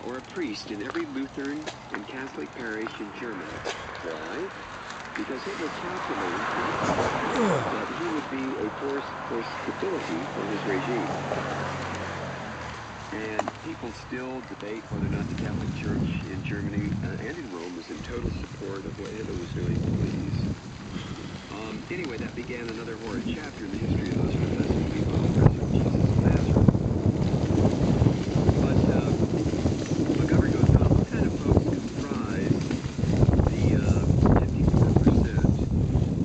or a priest in every Lutheran and Catholic parish in Germany. Why? Because Hitler calculated that he would be a force for stability for his regime. And people still debate whether or not the Catholic Church in Germany and in Rome was in total support of what Hitler was doing to police. Anyway, that began another horrid chapter in the history of those professing to be followers of Jesus of Nazareth. But McGovern goes on, what kind of folks comprise the 54%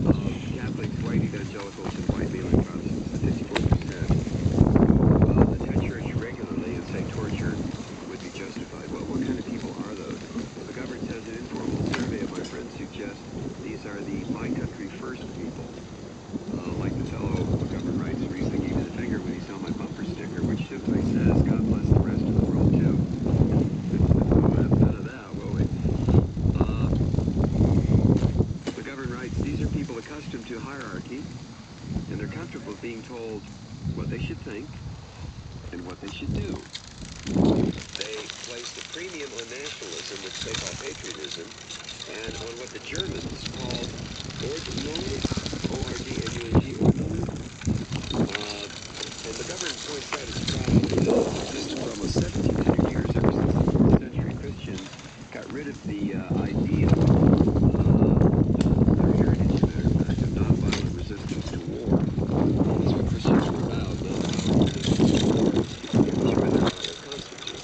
of Catholics, white evangelicals, and white mailing Protestants, the 54% who attend church regularly and say torture would be justified? What kind of people are those? McGovern says an informal survey of my friends suggests these are the My Country First people. Like the fellow McGovern writes, who recently gave me the finger when he saw my bumper sticker, which simply says, God bless the rest of the world, too. We'll have none of that, will we? McGovern writes, these are people accustomed to hierarchy, and they're comfortable with being told what they should think and what they should do. They place the premium on nationalism, which they call patriotism, and on what the Germans call Ordnung, O-R-D-N-U-N-G, Ordnung. And McGovern points out his problem that just for almost 1,700 years, ever since the 4th century, Christians got rid of the idea, their heritage, in fact, of nonviolent resistance to war. That's what Christians were about, nonviolent resistance to war. It was rather our Constitution.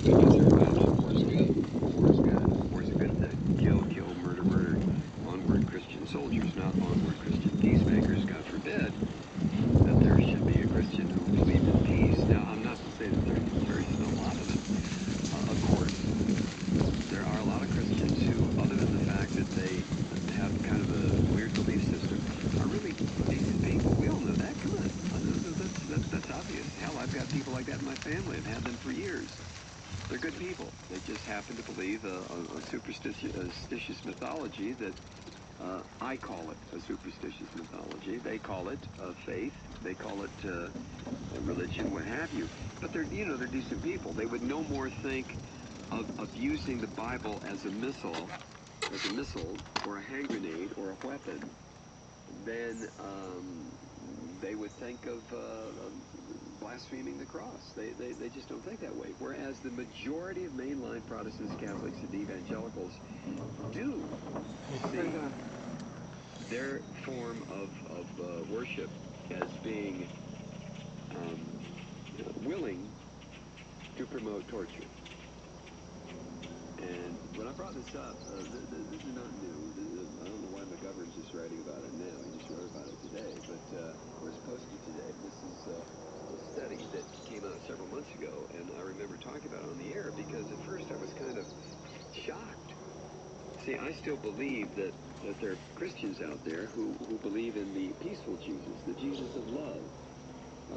Because everybody knows war is good. War is good. War is a good thing. Kill, kill, murder, murder. Onward Christian soldiers, not onward Christian peacemakers. God forbid that there should be a Christian who believed in peace. Now, I'm not to say that there isn't a lot of it. Of course, there are a lot of Christians who, other than the fact that they have kind of a weird belief system, are really decent people. We all know that. Come on. That's obvious. Hell, I've got people like that in my family. I've had them for years. They're good people. They just happen to believe a superstitious mythology that I call it a superstitious mythology. They call it faith. They call it religion, what have you. But they're decent people. They would no more think of using the Bible as a missile or a hand grenade or a weapon than they would think of blaspheming the cross. They just don't think that way. Whereas the majority of mainline Protestants, Catholics, and evangelicals do see their form of worship as being willing to promote torture. And when I brought this up, this is not new. I don't know why McGovern's just writing about it now. He just wrote about it today, but or was posted today. This is a study that came out several months ago, and I remember talking about it on the air because at first I was kind of shocked. See, I still believe that there are Christians out there who believe in the peaceful Jesus, the Jesus of love,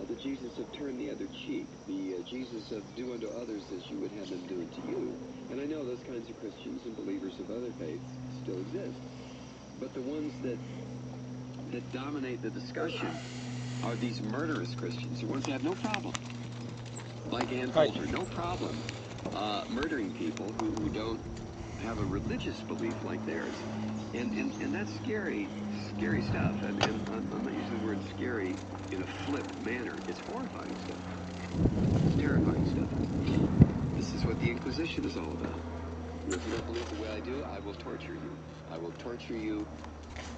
the Jesus of turn the other cheek, the Jesus of do unto others as you would have them do unto you. And I know those kinds of Christians and believers of other faiths still exist. But the ones that dominate the discussion are these murderous Christians, the ones that have no problem, like Ann Coulter, no problem murdering people who don't have a religious belief like theirs. And that's scary stuff. And I'm not using the word scary in a flip manner. It's horrifying stuff. It's terrifying stuff. This is what the Inquisition is all about. If you don't believe the way I do, I will torture you. I will torture you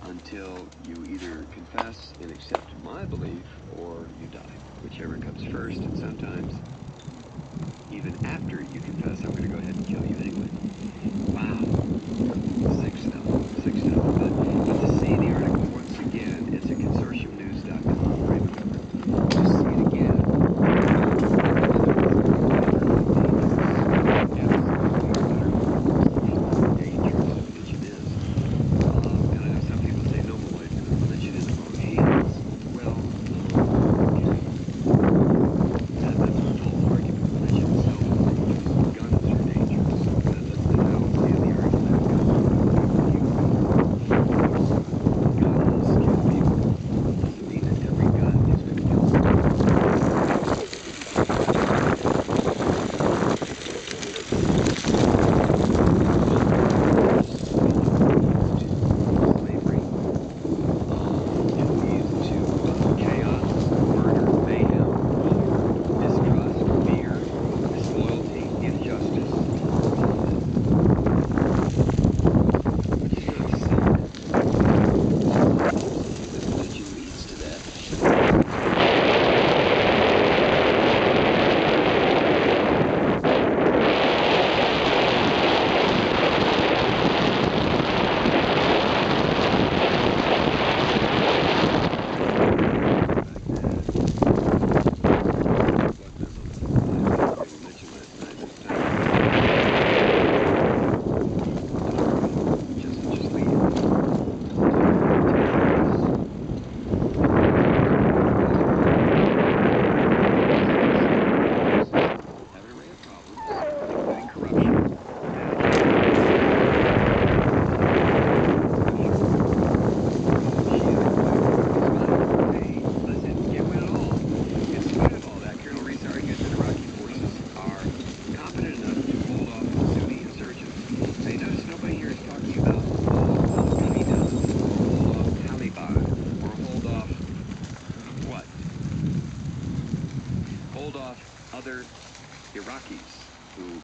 until you either confess and accept my belief or you die, whichever comes first. And sometimes, even after you confess, I'm going to go ahead and kill you anyway. Wow. Sick stuff. But to see the article once again, it's at consortiumnews.com, Ray McGovern. To see it again. Iraqis who